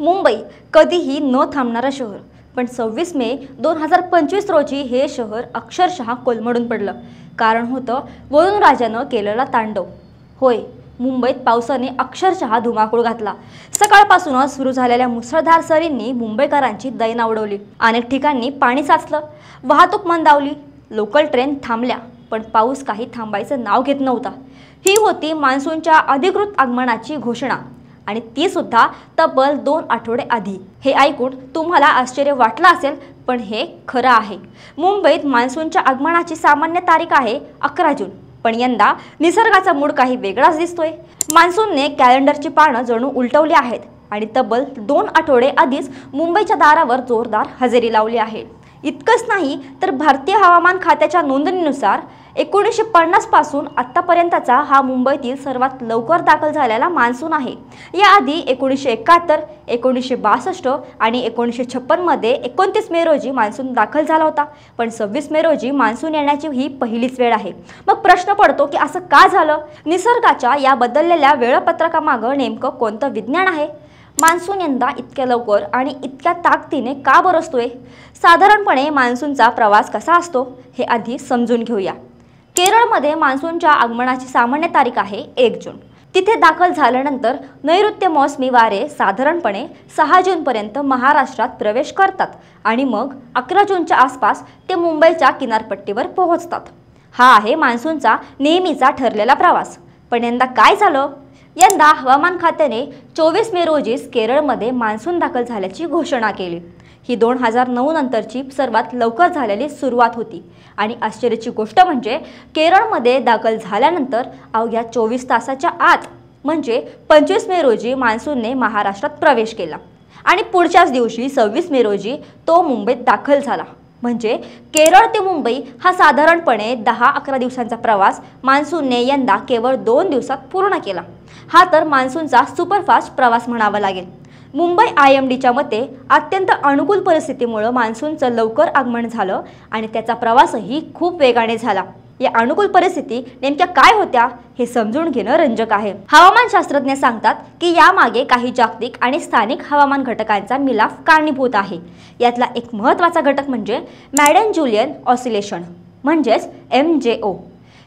मुंबई कधीही न थांबणारं शहर, पण 26 मे 2025 रोजी हे शहर अक्षरशः कोलमडून पडलं। कारण होतं वरुणराजानं केलेला तांडव। होय, मुंबईत पावसाने अक्षरशः धुमाकूळ घातला। सकाळपासूनच सुरू झालेल्या मुसळधार सरींनी मुंबईकरांची दैना उडवली। अनेक ठिकाणी पाणी साचलं, वाहतूक मंदावली, लोकल ट्रेन थांबल्या, पण पाऊस काही थांबायचं नाव घेत नव्हता। ही होती मान्सूनच्या अधिकृत आगमनाची घोषणा, आणि ती सुद्धा तब्बल 2 आठवडे आधी। हे ऐकून तुम्हाला आश्चर्य वाटलं असेल, पण हे खरं आहे। मुंबईत मान्सूनच्या आगमनाची सामान्य तारीख आहे 11 जून, पण यंदा निसर्गाचा मूड काही वेगळाच दिसतोय। मान्सूनने कॅलेंडरची पानं जणू उलटवली आहेत आणि तब्बल 2 आठवडे आधीच मुंबईच्या दारावर जोरदार हजेरी लावली आहे। इतकंच नाही तर भारतीय हवामान खात्याच्या नोंदणीनुसार 1950 पासून आतापर्यंतचा हा मुंबईतील सर्वात लवकर दाखल झालेला मान्सून आहे। याआधी 1971, 1962 आणि 1956 मध्ये 29 मे रोजी मान्सून दाखल झाला होता, पण 26 मे रोजी मान्सून येण्याची ही पहिलीच वेळ आहे। मग प्रश्न पडतो की असं का झालं? निसर्गाच्या या बदललेल्या वेळापत्रकामागं नेमकं कोणतं विज्ञान आहे? मान्सून यंदा इतक्या लवकर आणि इतक्या ताकदीने का बरसतोय? साधारणपणे मान्सूनचा प्रवास कसा असतो हे आधी समजून घेऊया। केरळमध्ये मान्सूनच्या आगमनाची सामान्य तारीख आहे 1 जून। तिथे दाखल झाल्यानंतर नैऋत्य मोसमी वारे साधारणपणे 6 जूनपर्यंत महाराष्ट्रात प्रवेश करतात आणि मग 11 जूनच्या आसपास ते मुंबईच्या किनारपट्टीवर पोहोचतात। हा आहे मान्सूनचा नेहमीचा ठरलेला प्रवास। पण यंदा काय झालं? यंदा हवामान खात्याने 24 मे रोजीच केरळमध्ये मान्सून दाखल झाल्याची घोषणा केली। ही 2009 नंतरची सर्वात लवकर झालेली सुरुवात होती, आणि आश्चर्याची गोष्ट म्हणजे केरळमध्ये दाखल झाल्यानंतर अवघ्या 24 तासाच्या आत म्हणजे 25 मे रोजी मान्सूनने महाराष्ट्रात प्रवेश केला, आणि पुढच्याच दिवशी 26 मे रोजी तो मुंबईत दाखल झाला। म्हणजे केरळ ते मुंबई हा साधारणपणे 10-11 दिवसांचा प्रवास मान्सूनने यंदा केवळ 2 दिवसात पूर्ण केला। हा तर मान्सूनचा सुपरफास्ट प्रवास म्हणावा लागेल। मुंबई IMDच्या मते अत्यंत अनुकूल परिस्थितीमुळे मान्सूनचं लवकर आगमन झालं आणि त्याचा प्रवासही खूप वेगाने झाला। या अनुकूल परिस्थिती नेमक्या काय होत्या हे समजून घेणं रंजक आहे। हवामानशास्त्रज्ञ सांगतात की यामागे काही जागतिक आणि स्थानिक हवामान घटकांचा मिलाफ कारणीभूत आहे। यातला एक महत्त्वाचा घटक म्हणजे मॅडन-जुलियन ऑसिलेशन म्हणजेच MJO।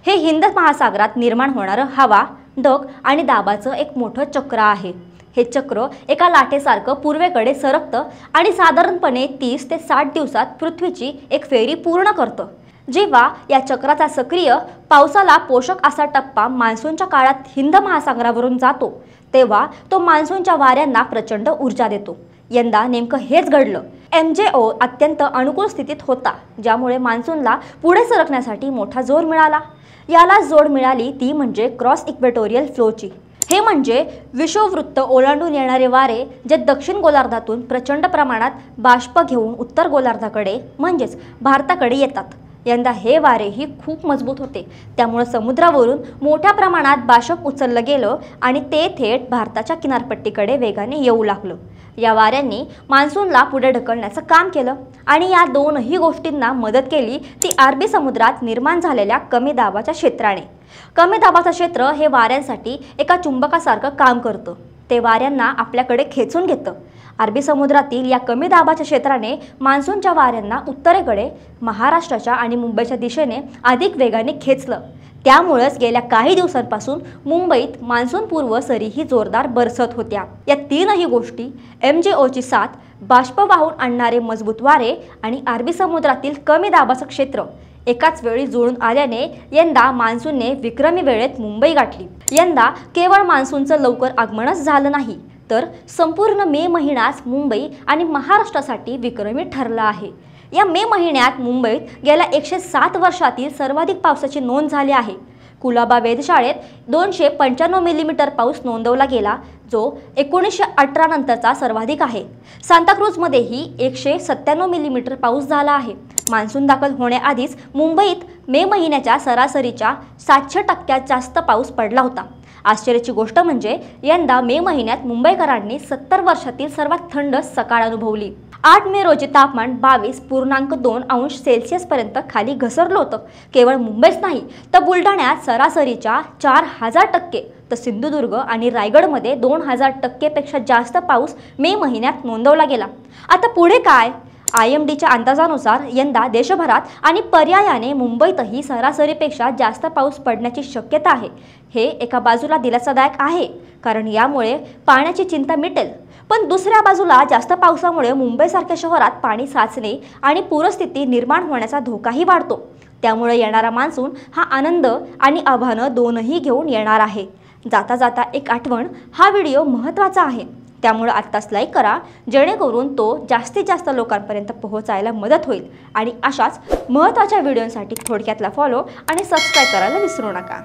हे हिंद महासागरात निर्माण होणारं हवा, ढग आणि दाबाचं एक मोठं चक्र आहे। हे चक्र एका लाटेसारखं पूर्वेकडे सरकतं आणि साधारणपणे 30 ते 60 दिवसात पृथ्वीची एक फेरी पूर्ण करतं। जेव्हा या चक्राचा सक्रिय पावसाला पोषक असा टप्पा मान्सूनच्या काळात हिंद महासागरावरून जातो, तेव्हा तो मान्सूनच्या वाऱ्यांना प्रचंड ऊर्जा देतो। यंदा नेमकं हेच घडलं। MJO अत्यंत अनुकूल स्थितीत होता, ज्यामुळे मान्सूनला पुढे सरकण्यासाठी मोठा जोर मिळाला। याला जोड मिळाली ती म्हणजे क्रॉस इक्वेटोरियल फ्लोची। हे म्हणजे विषुववृत्त ओलांडून येणारे वारे जे दक्षिण गोलार्धातून प्रचंड प्रमाणात बाष्प घेऊन उत्तर गोलार्धाकडे म्हणजेच भारताकडे येतात। यंदा हे वारेही खूप मजबूत होते, त्यामुळे समुद्रावरून मोठ्या प्रमाणात बाष्प उचललं गेलं आणि ते थेट भारताच्या किनारपट्टीकडे वेगाने येऊ लागलं। या वाऱ्यांनी मान्सूनला पुढे ढकलण्याचं काम केलं, आणि या दोनही गोष्टींना मदत केली ती अरबी समुद्रात निर्माण झालेल्या कमी दाबाच्या क्षेत्राने। कमी दाबाचं क्षेत्र हे वाऱ्यांसाठी एका चुंबकासारखं काम करतं। ते वाऱ्यांना आपल्याकडे खेचून घेतं। अरबी समुद्रातील या कमी दाबाच्या क्षेत्राने मान्सूनच्या वाऱ्यांना उत्तरेकडे महाराष्ट्राच्या आणि मुंबईच्या दिशेने अधिक वेगाने खेचलं। त्यामुळेच गेल्या काही दिवसांपासून मुंबईत मान्सूनपूर्व सरीही जोरदार बरसत होत्या। या तीनही गोष्टी MJOची साथ, बाष्प वाहून आणणारे मजबूत वारे आणि अरबी समुद्रातील कमी दाबाचं क्षेत्र एकाच वेळी जुळून आल्याने यंदा मान्सूनने विक्रमी वेळेत मुंबई गाठली। यंदा केवळ मान्सूनचं लवकर आगमनच झालं नाही, तर संपूर्ण मे महिनाच मुंबई आणि महाराष्ट्रासाठी विक्रमी ठरला आहे। या मे महिन्यात मुंबईत गेल्या 107 वर्षातील सर्वाधिक पावसाची नोंद झाली आहे। कुलाबा वेधशाळेत 295 मिलीमीटर पाऊस नोंदवला गेला, जो 1918 नंतरचा सर्वाधिक आहे। सांताक्रूजमध्येही 197 मिलीमीटर पाऊस झाला आहे। मान्सून दाखल होण्याआधीच मुंबईत मे महिन्याच्या सरासरीच्या 700% जास्त पाऊस पडला होता। आश्चर्याची गोष्ट म्हणजे यंदा मे महिन्यात मुंबईकरांनी 70 वर्षातील सर्वात थंड सकाळ अनुभवली। 8 मे रोजी तापमान 22.2 अंश सेल्सिअस पर्यंत खाली घसरलं होतं। केवळ मुंबईच नाही तर बुलढाण्यात सरासरीच्या 4000% तर सिंधुदुर्ग आणि रायगडमध्ये 2000% जास्त पाऊस मे महिन्यात नोंदवला गेला। आता पुढे काय? IMDच्या अंदाजानुसार यंदा देशभरात आणि पर्यायाने मुंबईतही सरासरीपेक्षा जास्त पाऊस पडण्याची शक्यता आहे। हे एका बाजूला दिलासादायक आहे, कारण यामुळे पाण्याची चिंता मिटेल, पण दुसऱ्या बाजूला जास्त पावसामुळे मुंबईसारख्या शहरात पाणी साचणे आणि पूरस्थिती निर्माण होण्याचा धोकाही वाढतो। त्यामुळे येणारा मान्सून हा आनंद आणि आव्हानं दोनही घेऊन येणार आहे। जाता जाता एक आठवण, हा व्हिडिओ महत्त्वाचा आहे, त्यामुळे आत्ताच लाईक करा, जेणेकरून तो जास्तीत जास्त लोकांपर्यंत पोहोचायला मदत होईल। आणि अशाच महत्त्वाच्या व्हिडिओंसाठी थोडक्यातला फॉलो आणि सबस्क्राईब करायला विसरू नका।